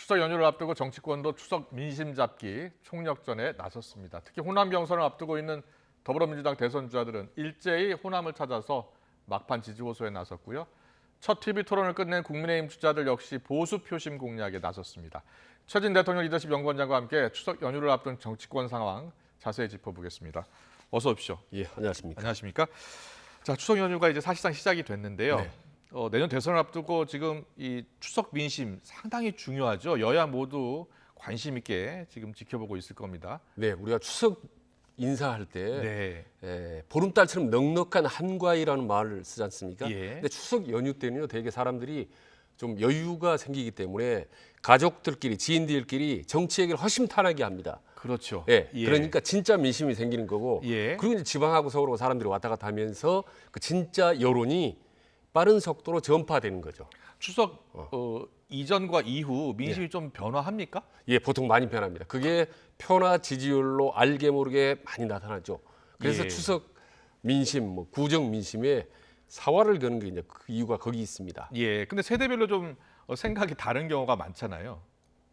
추석 연휴를 앞두고 정치권도 추석 민심 잡기 총력전에 나섰습니다. 특히 호남 경선을 앞두고 있는 더불어민주당 대선 주자들은 일제히 호남을 찾아서 막판 지지 호소에 나섰고요. 첫 TV 토론을 끝낸 국민의힘 주자들 역시 보수 표심 공략에 나섰습니다. 최진 대통령 리더십 연구원장과 함께 추석 연휴를 앞둔 정치권 상황 자세히 짚어보겠습니다. 어서 오십시오. 예, 안녕하십니까. 안녕하십니까. 자, 추석 연휴가 이제 사실상 시작이 됐는데요. 네. 내년 대선을 앞두고 지금 이 추석 민심 상당히 중요하죠. 여야 모두 관심 있게 지금 지켜보고 있을 겁니다. 네, 우리가 추석 인사할 때 네. 보름달처럼 넉넉한 한가위라는 말을 쓰지 않습니까? 예. 근데 추석 연휴 때는요, 되게 사람들이 좀 여유가 생기기 때문에 가족들끼리, 지인들끼리 정치 얘기를 허심탄회하게 합니다. 그렇죠. 예, 예. 그러니까 진짜 민심이 생기는 거고, 예. 그리고 이제 지방하고 서울하고 사람들이 왔다 갔다 하면서 그 진짜 여론이 빠른 속도로 전파되는 거죠. 추석 이전과 이후 민심이 좀 변화합니까? 예, 보통 많이 변합니다. 그게 표나 지지율로 알게 모르게 많이 나타나죠. 그래서 예. 추석 민심, 뭐 구정 민심에 사활을 거는 게 이제 그 이유가 거기 있습니다. 예. 근데 세대별로 좀 생각이 다른 경우가 많잖아요.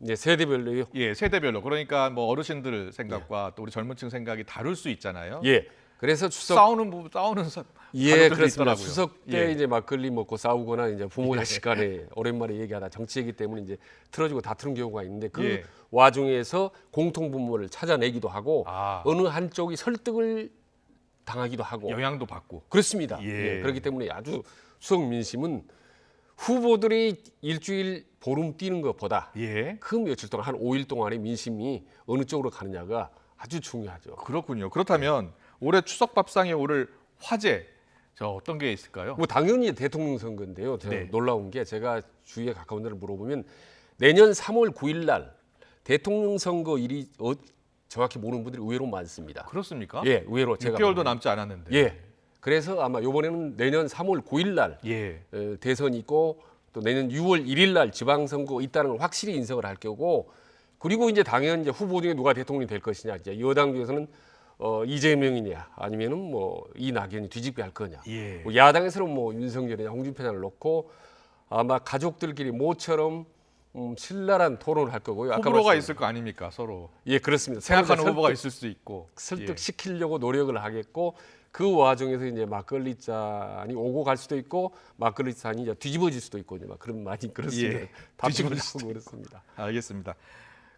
이제 세대별로요. 예, 세대별로. 그러니까 뭐 어르신들 생각과 또 우리 젊은층 생각이 다를 수 있잖아요. 예. 그래서 추석 싸우는 예, 가족들도 그렇습니다. 있더라고요. 추석 때 예. 이제 막걸리 먹고 싸우거나 이제 부모 자식 간에 오랜만에 얘기하다 정치 얘기 때문에 이제 틀어지고 다투는 경우가 있는데 그 예. 와중에서 공통 분모를 찾아내기도 하고 아. 어느 한쪽이 설득을 당하기도 하고 영향도 받고. 그렇습니다. 예. 예, 그렇기 때문에 아주 추석 민심은 후보들이 일주일 보름 뛰는 것보다 예. 그 며칠 동안 한 5일 동안의 민심이 어느 쪽으로 가느냐가 아주 중요하죠. 그렇군요. 그렇다면 올해 추석 밥상에 오를 화제 저 어떤 게 있을까요? 뭐 당연히 대통령 선거인데요. 네. 놀라운 게 제가 주위에 가까운 데를 물어보면 내년 3월 9일 날 대통령 선거일이 정확히 모르는 분들이 의외로 많습니다. 그렇습니까? 예, 의외로 제가 6개월도 보면. 남지 않았는데. 예. 그래서 아마 이번에는 내년 3월 9일 날 예. 대선이 있고 또 내년 6월 1일 날 지방선거 있다는 걸 확실히 인정을 할 거고 그리고 이제 당연 이제 후보 중에 누가 대통령이 될 것이냐 이제 여당 중에서는 이재명이냐 아니면은 뭐 이낙연이 뒤집기 할 거냐 예. 뭐 야당에서는 뭐 윤석열이냐 홍준표를 놓고 아마 가족들끼리 모처럼 신랄한 토론을 할 거고요. 호불호가 말씀드린- 있을 거 아닙니까 서로. 예, 그렇습니다. 생각하는 서로 후보가 있을 수 있고. 설득시키려고 노력을 하겠고 그 와중에서 이제 막걸리 잔이 오고 갈 수도 있고 막걸리 잔이 이제 뒤집어질 수도 있고 이제 막 그런 많이 그렇습니다. 예, 뒤집어질 뒤집어질 수도 그렇습니다. 알겠습니다.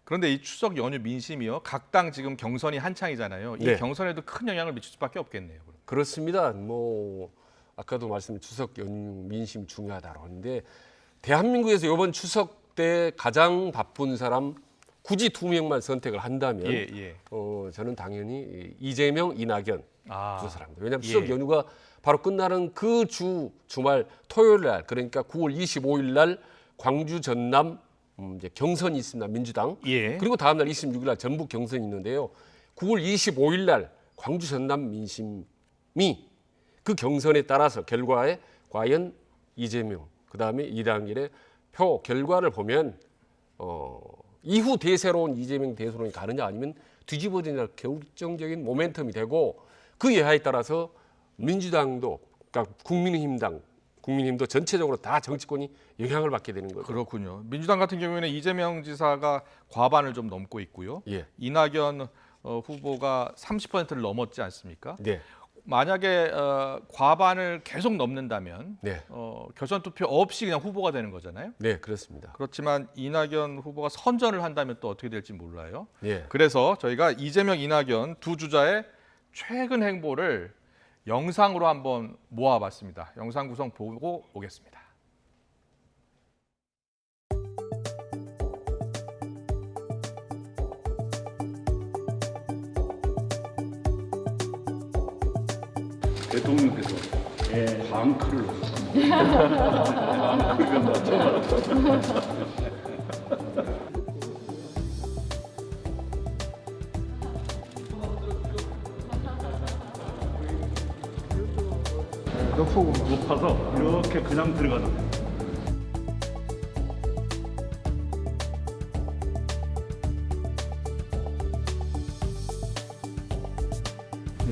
그런데 이 추석 연휴 민심이요. 각 당 지금 경선이 한창이잖아요. 이 네. 경선에도 큰 영향을 미칠 수밖에 없겠네요. 그럼. 그렇습니다. 뭐 아까도 말씀드린 추석 연휴 민심 중요하다고 하는데 대한민국에서 이번 추석 때 가장 바쁜 사람 굳이 2명만 선택을 한다면 예. 저는 당연히 이재명, 이낙연 아. 두 사람입니다. 왜냐하면 추석 예. 연휴가 바로 끝나는 그 주말 토요일 날 그러니까 9월 25일 날 광주 전남 이제 경선이 있습니다. 민주당. 예. 그리고 다음 날 26일 날 전북 경선이 있는데요. 9월 25일 날 광주 전남 민심이 그 경선에 따라서 결과에 과연 이재명 그다음에 이낙연의 표 결과를 보면 이후 대세로운 이재명 대선이 가느냐 아니면 뒤집어지느냐 결정적인 모멘텀이 되고 그 예하에 따라서 민주당도 그러니까 국민의힘도 전체적으로 다 정치권이 영향을 받게 되는 거죠. 그렇군요. 민주당 같은 경우에는 이재명 지사가 과반을 좀 넘고 있고요. 예. 이낙연 후보가 30%를 넘었지 않습니까? 네. 만약에 과반을 계속 넘는다면 네. 결선 투표 없이 그냥 후보가 되는 거잖아요. 네, 그렇습니다. 그렇지만 이낙연 후보가 선전을 한다면 또 어떻게 될지 몰라요. 예. 그래서 저희가 이재명, 이낙연 두 주자의 최근 행보를 영상으로 한번 모아봤습니다. 영상 구성 보고 오겠습니다. 대통령께서 방크를 넣으셨습니다. 그러니까 나 처음 알았어. 높아서 이렇게 그냥 들어가는 거예요.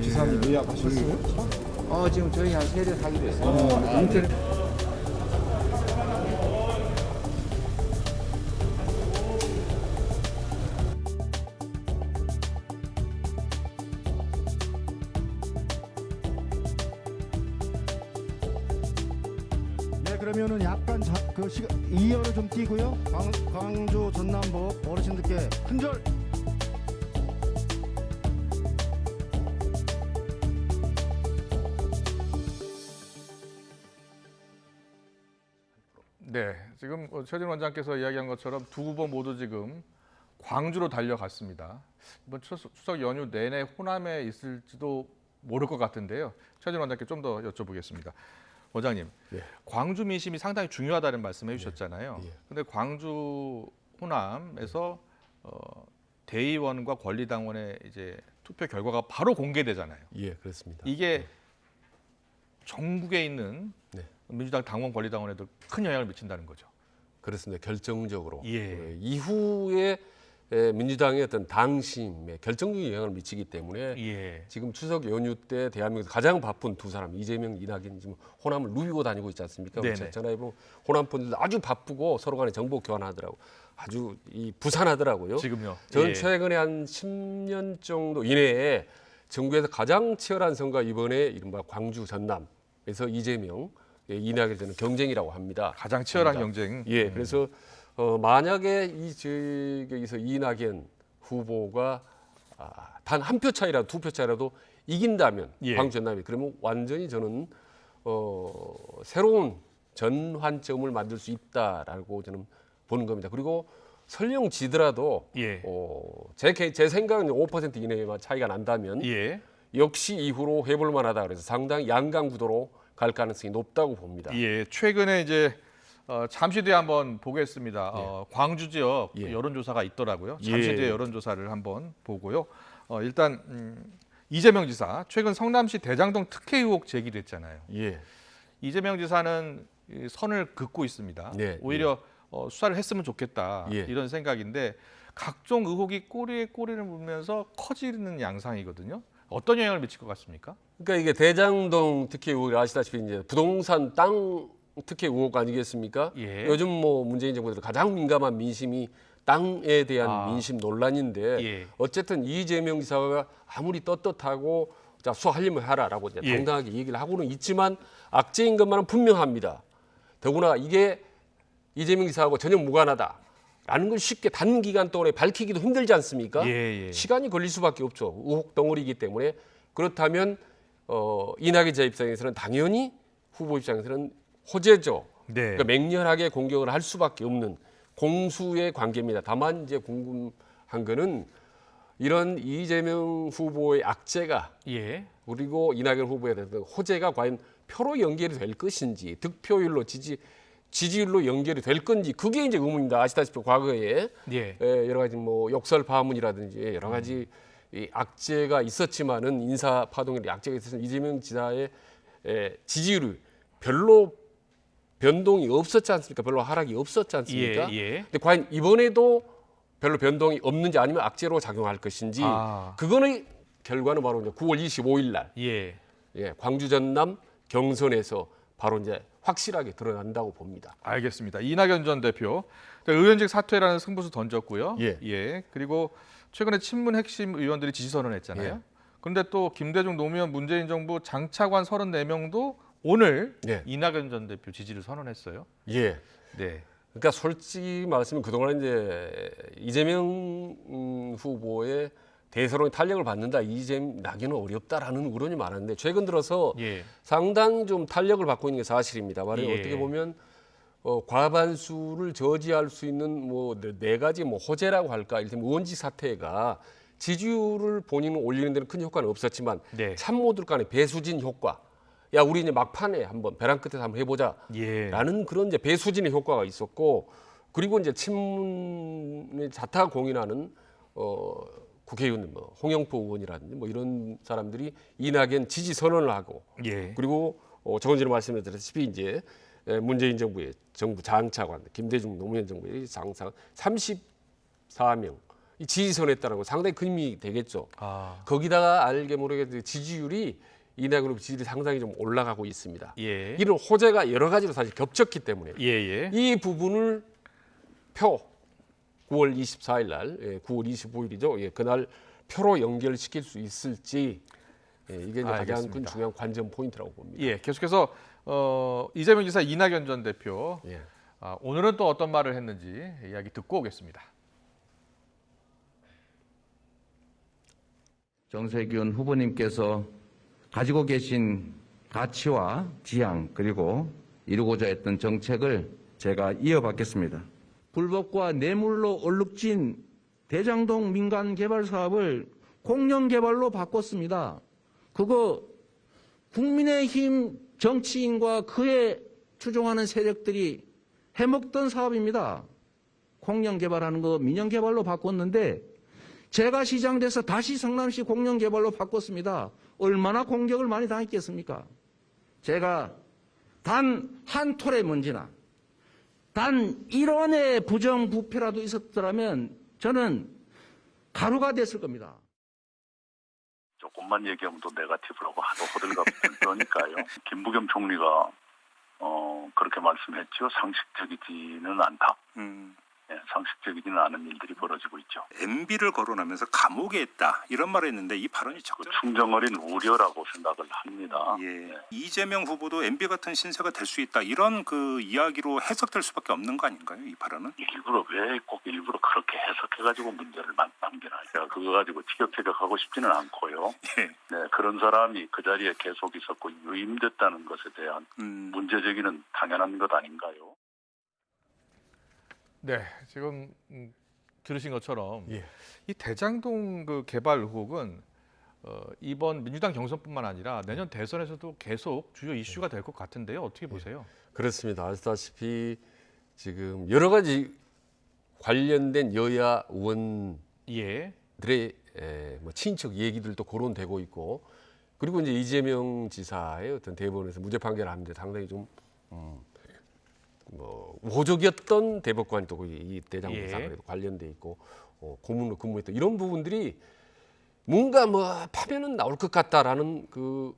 기사님 예약하셨어요? 지금 저희 한 세대 사기로 했어요. 인터넷 그러면은 약간 그 시간 2열을 좀 띄고요. 광주 전남북 어르신들께 한 절. 네, 지금 최진 원장께서 이야기한 것처럼 두 후보 모두 지금 광주로 달려갔습니다. 이번 추석 연휴 내내 호남에 있을지도 모를 것 같은데요. 최진 원장께 좀 더 여쭤보겠습니다. 원장님, 예. 광주 민심이 상당히 중요하다는 말씀해 주셨잖아요. 예. 근데 광주 호남에서 대의원과 권리당원의 이제 투표 결과가 바로 공개되잖아요. 예, 그렇습니다. 이게 전국에 있는 네. 민주당 당원 권리당원에도 큰 영향을 미친다는 거죠. 그렇습니다. 결정적으로. 예. 이후에 민주당의 어떤 당심에 결정적인 영향을 미치기 때문에 예. 지금 추석 연휴 때 대한민국에서 가장 바쁜 두 사람 이재명, 이낙연이 지금 호남을 누비고 다니고 있지 않습니까? 네네. 전화해보면 호남 분들도 아주 바쁘고 서로 간에 정보 교환하더라고. 아주 부산하더라고요. 지금요. 저는 예. 최근에 한 10년 정도 이내에 전국에서 가장 치열한 선거가 이번에 이른바 광주 전남에서 이재명, 이낙연 저는 경쟁이라고 합니다. 가장 치열한 합니다. 경쟁. 예, 그래서 만약에 이 지역에서 이낙연 후보가 단 한 표 차이라도 두 표 차이라도 이긴다면 예. 광주 전남이 그러면 완전히 저는 새로운 전환점을 만들 수 있다라고 저는 보는 겁니다. 그리고 설령 지더라도 예. 제 생각은 5% 이내만 차이가 난다면 예. 역시 이후로 해볼 만하다. 그래서 상당히 양강 구도로 갈 가능성이 높다고 봅니다. 예. 최근에 이제 잠시 뒤에 한번 보겠습니다. 광주 지역 예. 여론조사가 있더라고요. 잠시 예. 뒤에 여론조사를 한번 보고요. 일단 이재명 지사 최근 성남시 대장동 특혜 의혹 제기됐잖아요. 예. 이재명 지사는 이 선을 긋고 있습니다. 네. 오히려 수사를 했으면 좋겠다 예. 이런 생각인데 각종 의혹이 꼬리에 꼬리를 물면서 커지는 양상이거든요. 어떤 영향을 미칠 것 같습니까? 그러니까 이게 대장동 특혜 의혹이 아시다시피 이제 부동산 땅 특혜 의혹 아니겠습니까? 예. 요즘 뭐 문재인 정부에서 가장 민감한 민심이 땅에 대한 민심 논란인데 예. 어쨌든 이재명 지사가 아무리 떳떳하고 자 수사하려면 하라라고 이제 예. 당당하게 얘기를 하고는 있지만 악재인 것만은 분명합니다. 더구나 이게 이재명 지사하고 전혀 무관하다라는 걸 쉽게 단기간 동안에 밝히기도 힘들지 않습니까? 예, 예. 시간이 걸릴 수밖에 없죠. 의혹 덩어리이기 때문에 그렇다면 이낙연 지사 입장에서는 당연히 후보 입장에서는 호재죠. 네. 그러니까 맹렬하게 공격을 할 수밖에 없는 공수의 관계입니다. 다만 이제 궁금한 거는 이런 이재명 후보의 악재가 예. 그리고 이낙연 후보에 대한 호재가 과연 표로 연결이 될 것인지 득표율로 지지율로 연결이 될 건지 그게 이제 의문입니다. 아시다시피 과거에 예. 여러 가지 뭐 욕설 파문이라든지 여러 가지 이 악재가 있었지만은 인사 파동에 악재가 있어서 이재명 지사의 지지율이 별로 변동이 없었지 않습니까? 별로 하락이 없었지 않습니까? 예, 예. 근데 과연 이번에도 별로 변동이 없는지 아니면 악재로 작용할 것인지 그거는 결과는 바로 이제 9월 25일 날 예. 광주 전남 경선에서 바로 이제 확실하게 드러난다고 봅니다. 알겠습니다. 이낙연 전 대표 의원직 사퇴라는 승부수 던졌고요. 예. 그리고 최근에 친문 핵심 의원들이 지지 선언했잖아요. 예. 그런데 또 김대중 노무현 문재인 정부 장차관 34명도 오늘 예. 이낙연 전 대표 지지를 선언했어요. 예. 네. 그러니까 솔직히 말씀은 그동안 이제 이재명 후보의 대선의 탄력을 받는다, 이재명 낙연은 어렵다라는 우려이 많았는데 최근 들어서 예. 상당히 좀 탄력을 받고 있는 게 사실입니다. 말하자면 예. 어떻게 보면 과반수를 저지할 수 있는 뭐 네 가지 뭐 호재라고 할까, 이를테면 의원직 사태가 지지율을 본인은 올리는 데는 큰 효과는 없었지만 네. 참모들 간의 배수진 효과. 야, 우리 이제 막판에 한번 벼랑 끝에서 한번 해보자. 예. 라는 그런 이제 배수진의 효과가 있었고, 그리고 이제 친문의 자타 공인하는 국회의원, 뭐 홍영표 의원이라든지 뭐 이런 사람들이 이낙연 지지 선언을 하고, 예. 그리고 조금 전에 말씀드렸다시피 이제 문재인 정부의 정부 장차관, 김대중 노무현 정부의 장상 34명 이 지지 선언했다는 거 상당히 큰 힘이 되겠죠. 거기다가 알게 모르게 지지율이 이낙연 후보 지지율이 상당히 좀 올라가고 있습니다. 예. 이런 호재가 여러 가지로 사실 겹쳤기 때문에 예. 이 부분을 9월 24일 날, 9월 25일이죠. 그날 표로 연결시킬 수 있을지 이게 이제 가장 큰 알겠습니다. 중요한 관전 포인트라고 봅니다. 예. 계속해서 이재명 지사 이낙연 전 대표 예. 오늘은 또 어떤 말을 했는지 이야기 듣고 오겠습니다. 정세균 후보님께서 가지고 계신 가치와 지향 그리고 이루고자 했던 정책을 제가 이어받겠습니다. 불법과 뇌물로 얼룩진 대장동 민간 개발 사업을 공영 개발로 바꿨습니다. 그거 국민의힘 정치인과 그에 추종하는 세력들이 해먹던 사업입니다. 공영 개발하는 거 민영 개발로 바꿨는데 제가 시장 돼서 다시 성남시 공영 개발로 바꿨습니다. 얼마나 공격을 많이 당했겠습니까? 제가 단 한 톨의 먼지나 단 1원의 부정부패라도 있었더라면 저는 가루가 됐을 겁니다. 조금만 얘기하면 또 네거티브라고 하도 호들갑 떨니까요. 김부겸 총리가 그렇게 말씀했죠. 상식적이지는 않다. 상식적이지는 않은 일들이 벌어지고 있죠. MB를 거론하면서 감옥에 있다 이런 말을 했는데 이 발언이 적절한 충정어린 우려라고 생각을 합니다. 예. 네. 이재명 후보도 MB 같은 신세가 될 수 있다 이런 그 이야기로 해석될 수밖에 없는 거 아닌가요? 이 발언은? 왜 꼭 일부러 그렇게 해석해가지고 문제를 남기나. 제가 그거 가지고 티격태격하고 싶지는 않고요. 예. 네, 그런 사람이 그 자리에 계속 있었고 유임됐다는 것에 대한 문제 제기는 당연한 것 아닌가요? 네, 지금 들으신 것처럼 예. 이 대장동 그 개발 의혹은 이번 민주당 경선뿐만 아니라 내년 대선에서도 계속 주요 이슈가 될 것 같은데요. 어떻게 보세요? 그렇습니다. 아시다시피 지금 여러 가지 관련된 여야 의원들의 예. 뭐 친척 얘기들도 거론되고 있고, 그리고 이제 이재명 지사의 어떤 대법원에서 무죄 판결을 하는데 상당히 좀 뭐 우호적이었던 대법관이 또 이 대장동 예. 사건에 관련돼 있고 고문으로 근무했던 이런 부분들이 뭔가 뭐 파면은 나올 것 같다라는 그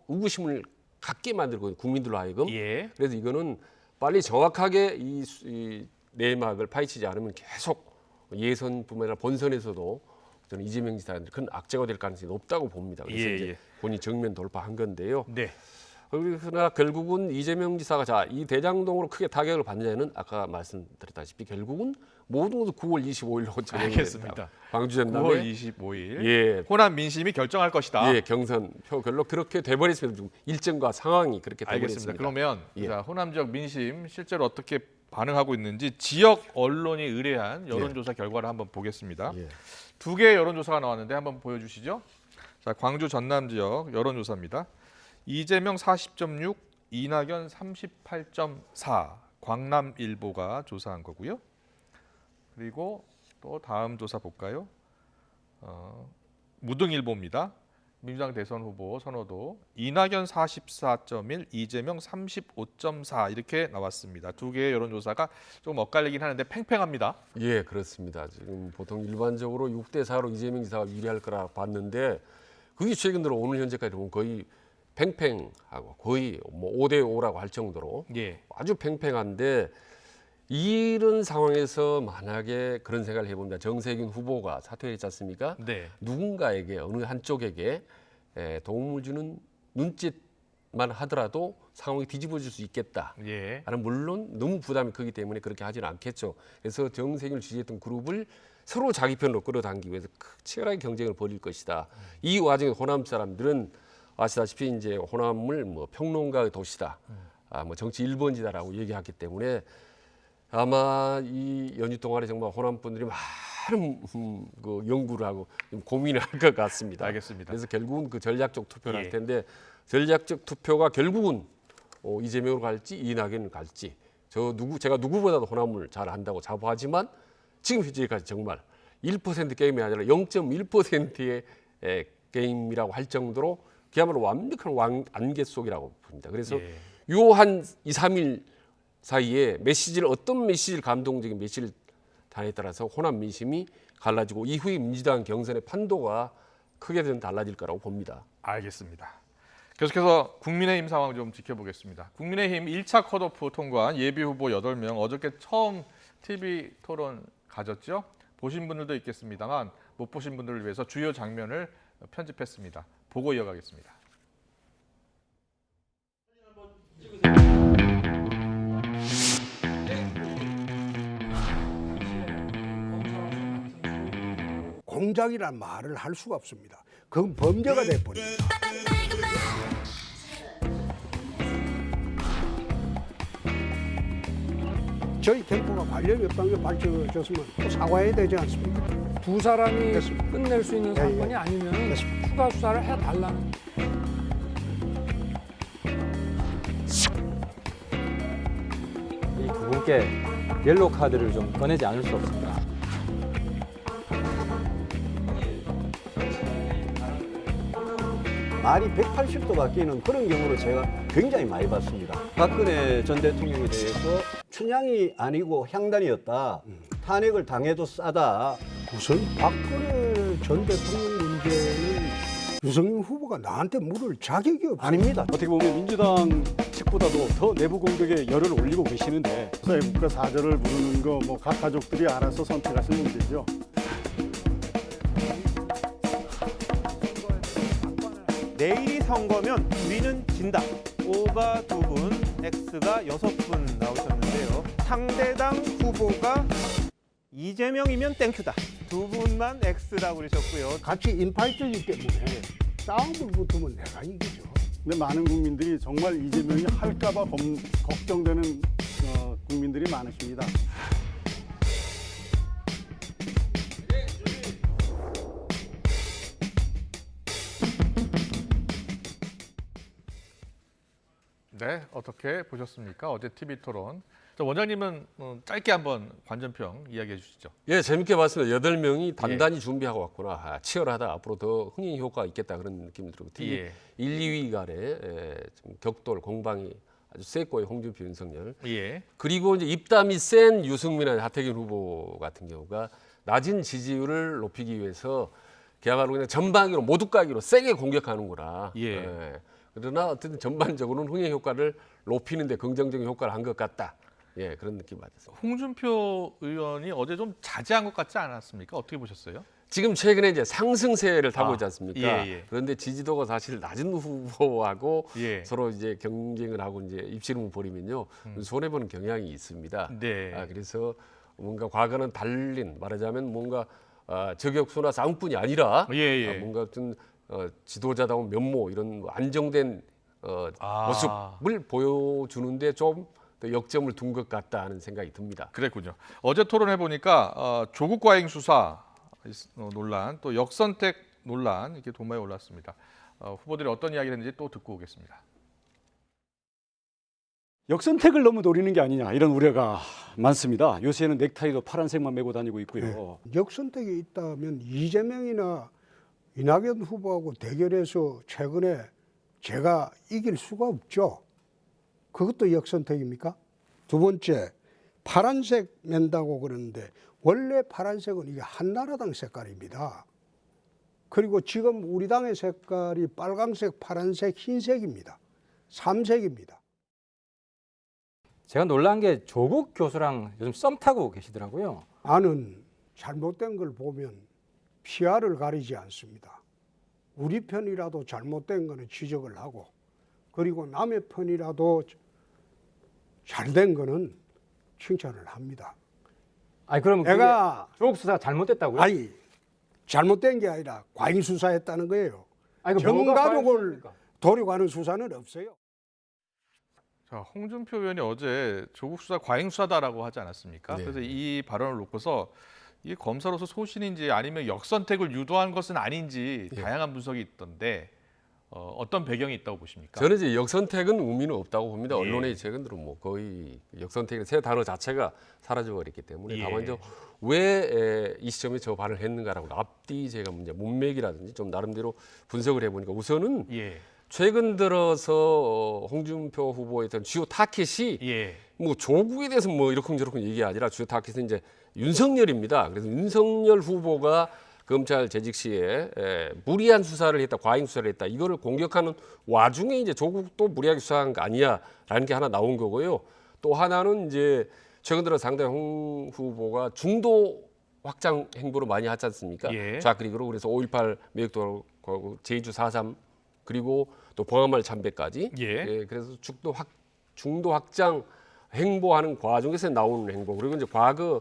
의구심을 갖게 만들고 국민들로 하여금. 예. 그래서 이거는 빨리 정확하게 이 내막을 파헤치지 않으면 계속 예선뿐만 아니라 본선에서도 저는 이재명 지사한테 큰 악재가 될 가능성이 높다고 봅니다. 그래서 예, 이제 예. 본인 정면 돌파한 건데요. 네. 그러나 결국은 이재명 지사가 이 대장동으로 크게 타격을 받느냐는 아까 말씀드렸다시피 결국은 모든 것을 9월 25일로 정했습니다. 알겠습니다. 광주 전남에 9월 25일 예, 호남 민심이 결정할 것이다. 예, 경선 표결로 그렇게 돼버렸습니다. 좀 일정과 상황이 그렇게 알겠습니다. 돼버렸습니다. 그러면 예. 자, 호남 지역 민심 실제로 어떻게 반응하고 있는지 지역 언론이 의뢰한 여론조사 결과를 한번 보겠습니다. 예. 두 개의 여론조사가 나왔는데 한번 보여주시죠. 자, 광주 전남 지역 여론조사입니다. 이재명 40.6, 이낙연 38.4, 광남일보가 조사한 거고요. 그리고 또 다음 조사 볼까요? 무등일보입니다. 민주당 대선 후보 선호도 이낙연 44.1, 이재명 35.4 이렇게 나왔습니다. 두 개의 여론조사가 좀 엇갈리긴 하는데 팽팽합니다. 예, 그렇습니다. 지금 보통 일반적으로 6대 4로 이재명 지사가 유리할 거라 봤는데 그게 최근 들어 오늘 현재까지 보면 거의 팽팽하고 거의 뭐 5대 5라고 할 정도로 예. 아주 팽팽한데 이런 상황에서 만약에 그런 생각을 해봅니다. 정세균 후보가 사퇴했지 않습니까? 네. 누군가에게 어느 한쪽에게 도움을 주는 눈짓만 하더라도 상황이 뒤집어질 수 있겠다. 예. 물론 너무 부담이 크기 때문에 그렇게 하지는 않겠죠. 그래서 정세균을 지지했던 그룹을 서로 자기 편으로 끌어당기기 위해서 치열하게 경쟁을 벌일 것이다. 이 와중에 호남 사람들은 아시다시피 이제 호남을 뭐 평론가의 도시다, 뭐 정치 1번지다라고 얘기했기 때문에 아마 이 연휴 동안에 정말 호남 분들이 많은 그 연구를 하고 고민을 할 것 같습니다. 알겠습니다. 그래서 결국은 그 전략적 투표를 예. 할 텐데 전략적 투표가 결국은 이재명으로 갈지 이낙연으로 갈지 제가 누구보다도 호남을 잘 안다고 자부하지만 지금 현재까지 정말 1% 게임이 아니라 0.1%의 게임이라고 할 정도로 그야말로 완벽한 안개 속이라고 봅니다. 그래서 예. 요 한 2, 3일 사이에 메시지를 어떤 메시지를 감동적인 메시지를 다에 따라서 호남 민심이 갈라지고 이후에 민주당 경선의 판도가 크게 달라질 거라고 봅니다. 알겠습니다. 계속해서 국민의힘 상황 좀 지켜보겠습니다. 국민의힘 1차 컷오프 통과한 예비후보 8명 어저께 처음 TV 토론 가졌죠. 보신 분들도 있겠습니다만 못 보신 분들을 위해서 주요 장면을 편집했습니다. 보고 이어가겠습니다. 공작이란 말을 할 수가 없습니다. 그건 범죄가 돼버립니다. 저희 캠프가 관련이 없다는 게 밝혀졌으면 또 사과해야 되지 않습니까? 두 사람이 됐습니다. 끝낼 수 있는 예, 예. 사건이 아니면 됐습니다. 추가 수사를 해달라는. 이 두 분께 옐로우 카드를 좀 꺼내지 않을 수 없습니다. 말이 180도 바뀌는 그런 경우를 제가 굉장히 많이 봤습니다. 박근혜 전 대통령에 대해서 춘향이 아니고 향단이었다. 탄핵을 당해도 싸다. 우선 박근혜 전 대통령 문제는 유승민 후보가 나한테 물을 자격이 없습니다. 아닙니다. 어떻게 보면 민주당 측보다도 더 내부 공격에 열을 올리고 계시는데 국가 사절을 부르는 거 뭐 각 가족들이 알아서 선택하실 문제죠. 내일이 선거면 우리는 진다. O가 2분, X가 6분 나오셨는데요. 상대당 후보가 이재명이면 땡큐다. 2분만 X라고 그러셨고요. 같이 인파이터이기 때문에 싸움을 붙으면 내가 이기죠. 근데 많은 국민들이 정말 이재명이 할까봐 걱정되는 국민들이 많으십니다. 네, 어떻게 보셨습니까? 어제 TV 토론. 자, 원장님은 짧게 한번 관전평 이야기해 주시죠. 예, 재밌게 봤습니다. 8명이 단단히 준비하고 왔구나. 아, 치열하다. 앞으로 더 흥행 효과가 있겠다 그런 느낌이 들고 특히 예. 1, 2위 간에 좀 격돌 공방이 아주 셌고요. 홍준표, 윤석열. 예. 그리고 이제 입담이 센 유승민과 하태경 후보 같은 경우가 낮은 지지율을 높이기 위해서 그야말로 그냥 전방위로 모두 까기로 세게 공격하는구나. 예. 그러나 어쨌든 전반적으로는 흥행 효과를 높이는 데 긍정적인 효과를 한 것 같다. 예, 그런 느낌 받았습니다. 홍준표 의원이 어제 좀 자제한 것 같지 않았습니까? 어떻게 보셨어요? 지금 최근에 이제 상승세를 타고 아, 있지 않습니까? 예, 예. 그런데 지지도가 사실 낮은 후보하고 예. 서로 이제 경쟁을 하고 이제 입씨름을 벌이면요 손해 보는 경향이 있습니다. 네. 그래서 뭔가 과거는 달린 말하자면 뭔가 저격수나 싸움뿐이 아니라 예, 예. 뭔가 어떤 지도자다운 면모 이런 안정된 모습을 보여주는데 좀 더 역점을 둔 것 같다 하는 생각이 듭니다. 그랬군요. 어제 토론해 보니까 조국 과잉 수사 논란, 또 역선택 논란 이렇게 도마에 올랐습니다. 후보들이 어떤 이야기를 했는지 또 듣고 오겠습니다. 역선택을 너무 노리는 게 아니냐 이런 우려가 많습니다. 요새는 넥타이도 파란색만 메고 다니고 있고요. 역선택이 있다면 이재명이나 이낙연 후보하고 대결해서 최근에 제가 이길 수가 없죠. 그것도 역선택입니까? 두 번째, 파란색 맨다고 그러는데 원래 파란색은 이게 한나라당 색깔입니다. 그리고 지금 우리 당의 색깔이 빨강색, 파란색, 흰색입니다. 3색입니다. 제가 놀란 게 조국 교수랑 요즘 썸 타고 계시더라고요. 나는 잘못된 걸 보면 피아를 가리지 않습니다. 우리 편이라도 잘못된 거는 지적을 하고 그리고 남의 편이라도 잘된 거는 칭찬을 합니다. 아니 그러면 내가 조국 수사가 잘못됐다고요? 아니 잘못된 게 아니라 과잉 수사했다는 거예요. 아니, 정가족을 도려가는 수사는 없어요. 자, 홍준표 의원이 어제 조국 수사 과잉 수사다라고 하지 않았습니까? 네. 그래서 이 발언을 놓고서 이 검사로서 소신인지 아니면 역선택을 유도한 것은 아닌지 다양한 분석이 있던데 어떤 배경이 있다고 보십니까? 저는 이제 역선택은 의미는 없다고 봅니다. 예. 언론의 최근으로 뭐 거의 역선택의 새 단어 자체가 사라져 버렸기 때문에 예. 다만 왜 이 시점에 저 발언을 했는가라고 앞뒤 제가 문제 문맥이라든지 좀 나름대로 분석을 해보니까 우선은 예. 최근 들어서 홍준표 후보의 어떤 주요 타켓이 예. 뭐 조국에 대해서 뭐 이러쿵저러쿵 얘기가 아니라 주요 타켓은 이제 윤석열입니다. 그래서 윤석열 후보가 검찰 재직 시에 무리한 수사를 했다, 과잉 수사를 했다. 이거를 공격하는 와중에 이제 조국도 무리하게 수사한 거 아니야라는 게 하나 나온 거고요. 또 하나는 이제 최근 들어 상당히 홍 후보가 중도 확장 행보를 많이 하지 않습니까? 예. 좌클릭으로 그래서 5.18 매역도 제주 4.3 그리고 또 봉화마을 참배까지. 예. 그래서 중도 확장 행보하는 과정에서 나오는 행보 그리고 이제 과거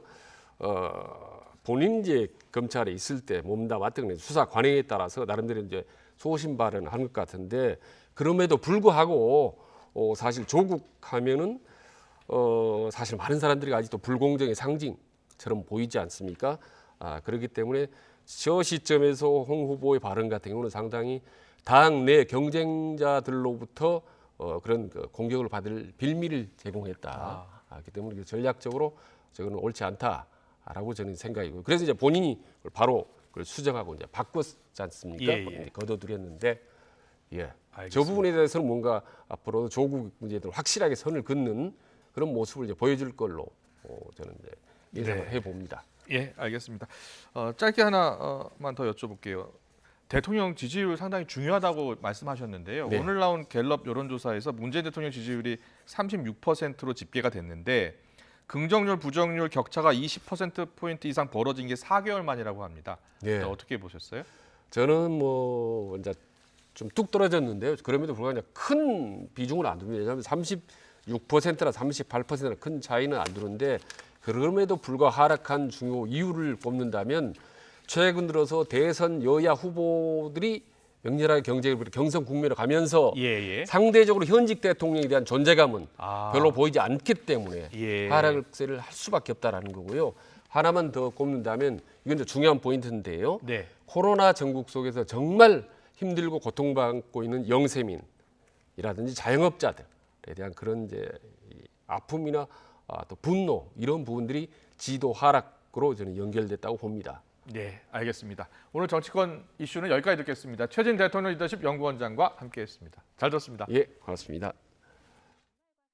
본인 이제 검찰에 있을 때 몸담았던 게 수사 관행에 따라서 나름대로 이제 소신 발언을 한 것 같은데 그럼에도 불구하고 사실 조국하면은 사실 많은 사람들이 아직도 불공정의 상징처럼 보이지 않습니까? 그렇기 때문에 저 시점에서 홍 후보의 발언 같은 경우는 상당히 당 내 경쟁자들로부터 그런 공격을 받을 빌미를 제공했다. 그렇기 때문에 전략적으로 저거는 옳지 않다라고 저는 생각이고 그래서 이제 본인이 바로 그걸 수정하고 이제 바꿨지 않습니까? 거둬들였는데 저 부분에 대해서는 뭔가 앞으로 조국 문제들 확실하게 선을 긋는 그런 모습을 이제 보여줄 걸로 저는 이제 예상을 해봅니다. 예, 알겠습니다. 짧게 하나만 더 여쭤볼게요. 대통령 지지율 상당히 중요하다고 말씀하셨는데요. 네. 오늘 나온 갤럽 여론조사에서 문재인 대통령 지지율이 36%로 집계가 됐는데 긍정률, 부정률 격차가 20%포인트 이상 벌어진 게 4개월 만이라고 합니다. 네. 어떻게 보셨어요? 저는 뭐 이제 좀 뚝 떨어졌는데요. 그럼에도 불구하고 큰 비중을 안 둡니다. 왜냐하면 36%나 38%나 큰 차이는 안 두는데 그럼에도 불구하고 하락한 중요 이유를 꼽는다면 최근 들어서 대선 여야 후보들이 맹렬하게 경선 국면으로 가면서 상대적으로 현직 대통령에 대한 존재감은 별로 보이지 않기 때문에 하락세를 할 수밖에 없다라는 거고요. 하나만 더 꼽는다면 이건 이제 중요한 포인트인데요. 코로나 전국 속에서 정말 힘들고 고통받고 있는 영세민이라든지 자영업자들에 대한 그런 이제 아픔이나 또 분노 이런 부분들이 지지도 하락으로 저는 연결됐다고 봅니다. 네, 알겠습니다. 오늘 정치권 이슈는 여기까지 듣겠습니다. 최진 대통령 리더십 연구원장과 함께했습니다. 잘 들었습니다. 예, 고맙습니다.